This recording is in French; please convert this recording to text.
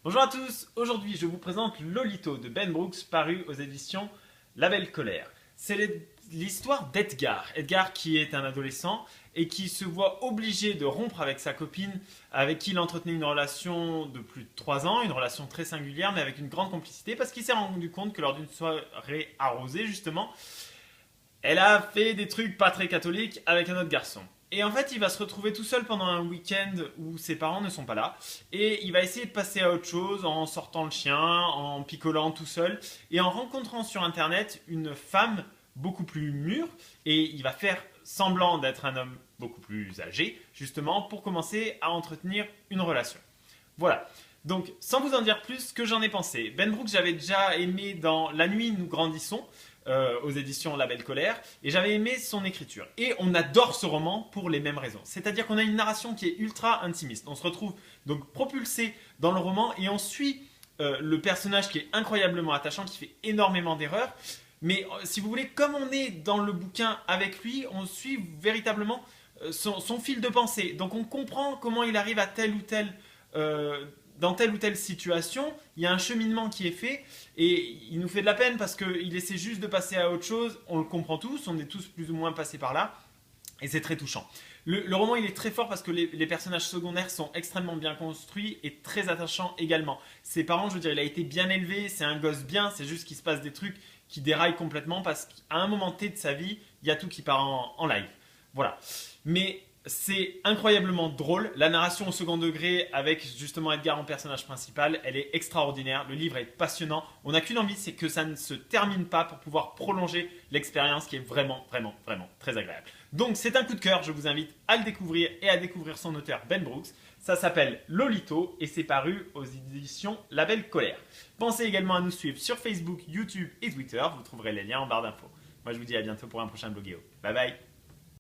Bonjour à tous, aujourd'hui je vous présente Lolito de Ben Brooks paru aux éditions La Belle Colère. C'est l'histoire d'Edgar. Edgar qui est un adolescent et qui se voit obligé de rompre avec sa copine avec qui il entretenait une relation de plus de 3 ans, une relation très singulière mais avec une grande complicité parce qu'il s'est rendu compte que lors d'une soirée arrosée justement, elle a fait des trucs pas très catholiques avec un autre garçon. Et en fait, il va se retrouver tout seul pendant un week-end où ses parents ne sont pas là. Et il va essayer de passer à autre chose en sortant le chien, en picolant tout seul et en rencontrant sur internet une femme beaucoup plus mûre. Et il va faire semblant d'être un homme beaucoup plus âgé, justement, pour commencer à entretenir une relation. Voilà. Donc, sans vous en dire plus, ce que j'en ai pensé. Ben Brooks, j'avais déjà aimé dans La nuit, nous grandissons, aux éditions La Belle Colère, et j'avais aimé son écriture. Et on adore ce roman pour les mêmes raisons. C'est-à-dire qu'on a une narration qui est ultra intimiste. On se retrouve donc propulsé dans le roman et on suit le personnage qui est incroyablement attachant, qui fait énormément d'erreurs. Mais si vous voulez, comme on est dans le bouquin avec lui, on suit véritablement son fil de pensée. Donc on comprend comment il arrive à dans telle ou telle situation, il y a un cheminement qui est fait et il nous fait de la peine parce qu'il essaie juste de passer à autre chose. On le comprend tous, on est tous plus ou moins passés par là et c'est très touchant. Le roman il est très fort parce que les personnages secondaires sont extrêmement bien construits et très attachants également. Ses parents, je veux dire, il a été bien élevé, c'est un gosse bien, c'est juste qu'il se passe des trucs qui déraillent complètement parce qu'à un moment T de sa vie, il y a tout qui part en live. Voilà. Mais c'est incroyablement drôle. La narration au second degré avec justement Edgar en personnage principal, elle est extraordinaire. Le livre est passionnant. On n'a qu'une envie, c'est que ça ne se termine pas pour pouvoir prolonger l'expérience qui est vraiment, vraiment, vraiment très agréable. Donc c'est un coup de cœur. Je vous invite à le découvrir et à découvrir son auteur Ben Brooks. Ça s'appelle Lolito et c'est paru aux éditions La Belle Colère. Pensez également à nous suivre sur Facebook, YouTube et Twitter. Vous trouverez les liens en barre d'infos. Moi je vous dis à bientôt pour un prochain bloguéo. Bye bye.